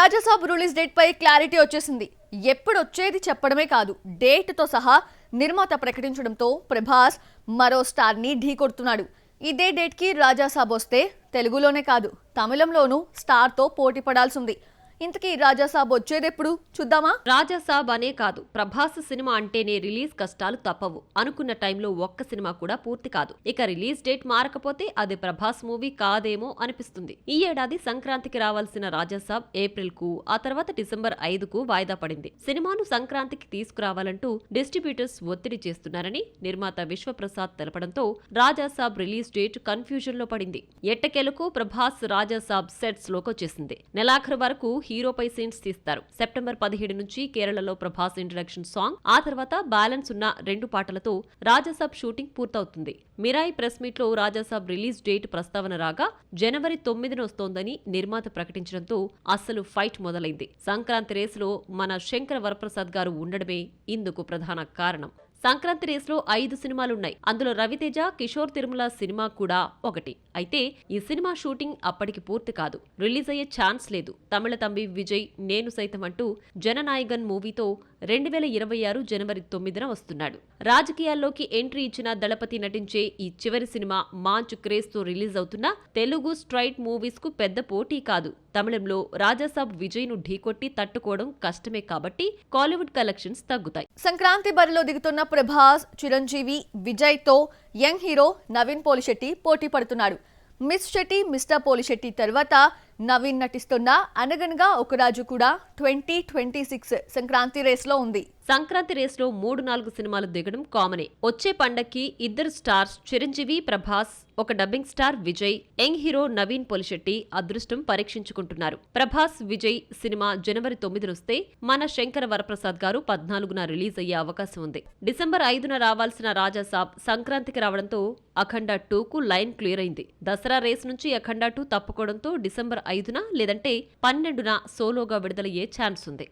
Raja Saab release date పై clarity వచ్చేసింది. ఎప్పుడు వచ్చేది చెప్పడమే కాదు, డేట్ తో సహా నిర్మాత ప్రకటించడంతో ప్రభాస్ మరో స్టార్ ని ఢీకొడుతున్నాడు. ఇదే డేట్ కి రాజాసాబ్ వస్తే తెలుగులోనే కాదు తమిళంలోనూ స్టార్ తో పోటీ పడాల్సింది. ఇంతకీ రాజాసాబ్ వచ్చేదెప్పుడు చూద్దామా? రాజాసాబ్ అనే కాదు, ప్రభాస్ సినిమా అంటేనే రిలీజ్ కష్టాలు తప్పవు. అనుకున్న టైంలో ఒక్క సినిమా కూడా పూర్తి కాదు. ఇక రిలీజ్ డేట్ మారకపోతే అది ప్రభాస్ మూవీ కాదేమో అనిపిస్తుంది. ఈ ఏడాది సంక్రాంతికి రావాల్సిన రాజాసాబ్ ఏప్రిల్ కు, ఆ తర్వాత డిసెంబర్ 5కు వాయిదా పడింది. సినిమాను సంక్రాంతికి తీసుకురావాలంటూ డిస్ట్రిబ్యూటర్స్ ఒత్తిడి చేస్తున్నారని నిర్మాత Vishwaprasad తెలపడంతో Raja Saab release date confusion లో పడింది. ఎట్టకేలకు ప్రభాస్ రాజాసాబ్ సెట్స్ లోకొచ్చేసింది. నెలాఖరు వరకు హీరోపై సీన్స్ తీస్తారు. సెప్టెంబర్ 17 నుంచి కేరళలో ప్రభాస్ ఇంట్రడక్షన్ సాంగ్, ఆ తర్వాత బ్యాలెన్స్ ఉన్న 2 పాటలతో రాజాసాబ్ షూటింగ్ పూర్తవుతుంది. మిరాయి ప్రెస్ మీట్ లో రాజాసాబ్ రిలీజ్ డేట్ ప్రస్తావన రాగా జనవరి 9న వస్తోందని నిర్మాత ప్రకటించడంతో అస్సలు ఫైట్ మొదలైంది. సంక్రాంతి రేసులో మన శంకర వరప్రసాద్ గారు ఉండడమే ఇందుకు ప్రధాన కారణం. సంక్రాంతి రేసులో 5 సినిమాలున్నాయి. అందులో రవితేజ, కిషోర్ తిరుమల సినిమా కూడా ఒకటి. అయితే ఈ సినిమా షూటింగ్ అప్పటికి పూర్తి కాదు, రిలీజ్ అయ్యే ఛాన్స్ లేదు. తమిళ తంబి విజయ్ నేను సైతం అంటూ జననాయగన్ మూవీతో 2026 జనవరి 9న వస్తున్నాడు. రాజకీయాల్లోకి ఎంట్రీ ఇచ్చిన దళపతి నటించే ఈ చివరి సినిమా మాంచ్ క్రేజ్ తో రిలీజ్ అవుతున్న తెలుగు స్ట్రైట్ మూవీస్ కు పెద్ద పోటీ కాదు. తమిళంలో రాజాసాబ్ విజయ్ ను ఢీకొట్టి తట్టుకోవడం కష్టమే కాబట్టి కాలీవుడ్ కలెక్షన్స్ తగ్గుతాయి. సంక్రాంతి బరిలో దిగుతున్న ప్రభాస్, చిరంజీవి, విజయ్ తో యంగ్ హీరో నవీన్ పోలిశెట్టి పోటీ పడుతున్నాడు. మిస్ శెట్టి, మిస్టర్ పోలిశెట్టి తర్వాత నవీన్ నటిస్తున్న అనగనగా ఒక రాజు కూడా 2026 సంక్రాంతి రేస్ లో ఉంది. సంక్రాంతి రేస్ లో 3-4 సినిమాలు దిగడం కామనే. వచ్చే పండక్కి ఇద్దరు స్టార్స్ చిరంజీవి, ప్రభాస్, ఒక dubbing star Vijay, young hero Naveen Polishetty అదృష్టం పరీక్షించుకుంటున్నారు. ప్రభాస్, విజయ్ సినిమా జనవరి 9న వస్తే మన శంకర వరప్రసాద్ గారు 14న రిలీజ్ అయ్యే అవకాశం ఉంది. డిసెంబర్ 5న రావాల్సిన రాజాసాబ్ సంక్రాంతికి రావడంతో అఖండ 2కు లైన్ క్లియర్ అయింది. దసరా రేస్ నుంచి అఖండ 2 తప్పుకోవడంతో డిసెంబర్ 5న లేదంటే 12న సోలోగా విడుదలయ్యే ఛాన్స్ ఉంది.